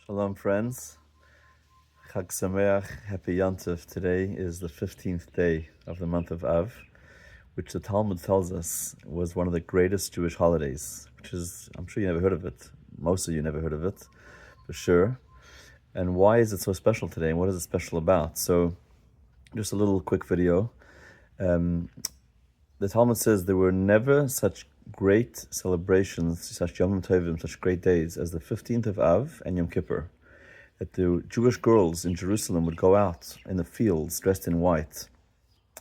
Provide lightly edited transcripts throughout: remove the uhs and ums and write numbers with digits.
Shalom, friends. Chag Sameach, happy Yontif. Today is the 15th day of the month of Av, which the Talmud tells us was one of the greatest Jewish holidays, which is, I'm sure you never heard of it. Most of you never heard of it, for sure. And why is it so special today, and what is it special about? So, just a little quick video. The Talmud says there were never such great celebrations, such Yom Tovim, such great days as the 15th of Av and Yom Kippur. That the Jewish girls in Jerusalem would go out in the fields dressed in white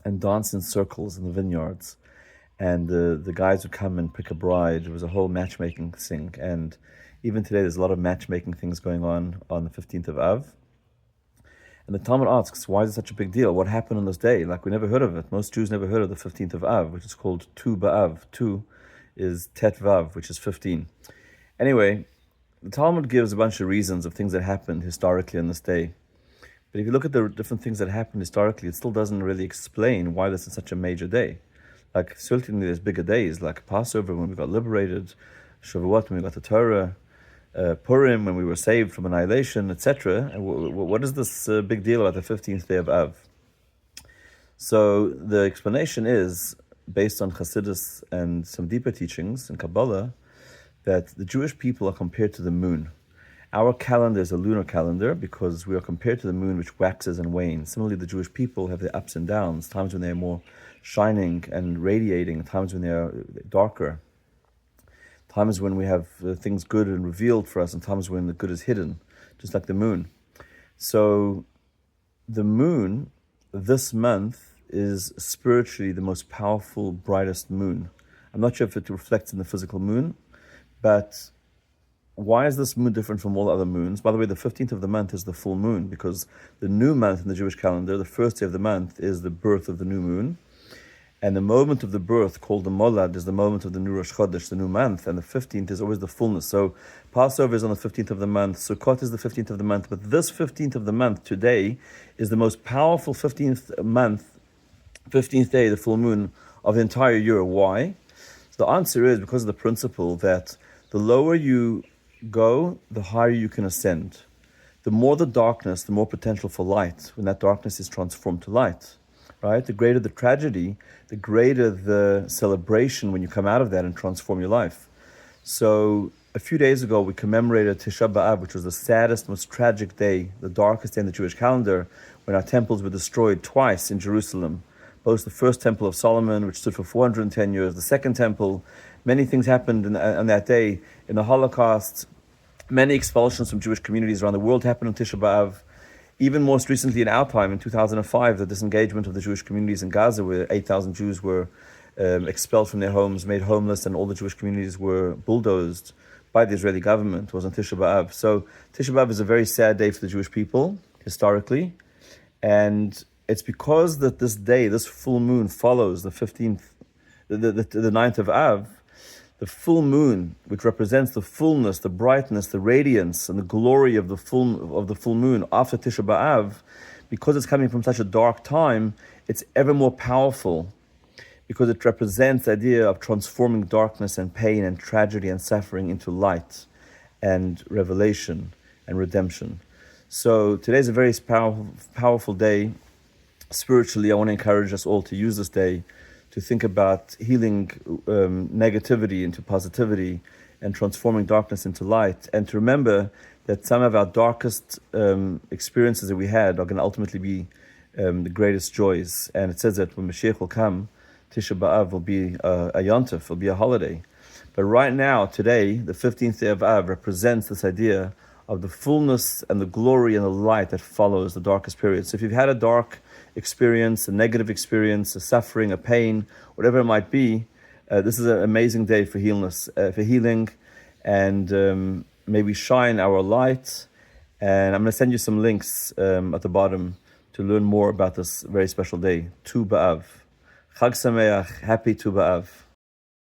and dance in circles in the vineyards. And the guys would come and pick a bride. It was a whole matchmaking thing. And even today, there's a lot of matchmaking things going on the 15th of Av. And the Talmud asks, why is it such a big deal? What happened on this day? Like, we never heard of it. Most Jews never heard of the 15th of Av, which is called Tu B'Av. Tu is Tet Vav, which is 15. Anyway, the Talmud gives a bunch of reasons of things that happened historically on this day. But if you look at the different things that happened historically, it still doesn't really explain why this is such a major day. Like, certainly there's bigger days, like Passover when we got liberated, Shavuot when we got the Torah, Purim when we were saved from annihilation, etc. What is this big deal about the 15th day of Av? So the explanation is, based on Chassidus and some deeper teachings in Kabbalah, that the Jewish people are compared to the moon. Our calendar is a lunar calendar because we are compared to the moon, which waxes and wanes. Similarly, the Jewish people have their ups and downs, times when they are more shining and radiating, times when they are darker, times when we have things good and revealed for us, and times when the good is hidden, just like the moon. So the moon this month is spiritually the most powerful, brightest moon. I'm not sure if it reflects in the physical moon, but why is this moon different from all the other moons? By the way, the 15th of the month is the full moon, because the new month in the Jewish calendar, the first day of the month, is the birth of the new moon. And the moment of the birth, called the Molad, is the moment of the new Rosh Chodesh, the new month, and the 15th is always the fullness. So Passover is on the 15th of the month, Sukkot is the 15th of the month, but this 15th of the month today is the most powerful 15th day, the full moon of the entire year. Why? So the answer is because of the principle that the lower you go, the higher you can ascend. The more the darkness, the more potential for light, when that darkness is transformed to light. Right? The greater the tragedy, the greater the celebration when you come out of that and transform your life. So a few days ago, we commemorated Tisha B'Av, which was the saddest, most tragic day, the darkest day in the Jewish calendar, when our temples were destroyed twice in Jerusalem. Both the first temple of Solomon, which stood for 410 years, the second temple. Many things happened on that day. In the Holocaust, many expulsions from Jewish communities around the world happened on Tisha B'Av. Even most recently in our time, in 2005, the disengagement of the Jewish communities in Gaza, where 8,000 Jews were expelled from their homes, made homeless, and all the Jewish communities were bulldozed by the Israeli government, was on Tisha B'Av. So Tisha B'Av is a very sad day for the Jewish people, historically. And it's because that this day, this full moon, follows the 15th, the 9th of Av, the full moon, which represents the fullness, the brightness, the radiance, and the glory of the full moon after Tisha B'Av, because it's coming from such a dark time, it's ever more powerful, because it represents the idea of transforming darkness and pain and tragedy and suffering into light and revelation and redemption. So today's a very powerful day. Spiritually, I want to encourage us all to use this day to think about healing negativity into positivity and transforming darkness into light. And to remember that some of our darkest experiences that we had are going to ultimately be the greatest joys. And it says that when Mashiach will come, Tisha B'Av will be a Yontif, will be a holiday. But right now, today, the 15th day of Av represents this idea of the fullness and the glory and the light that follows the darkest period. So if you've had a dark experience, a negative experience, a suffering, a pain, whatever it might be, this is an amazing day for healing, and may we shine our light. And I'm going to send you some links at the bottom to learn more about this very special day, Tu B'Av. Chag Sameach, happy Tu B'Av.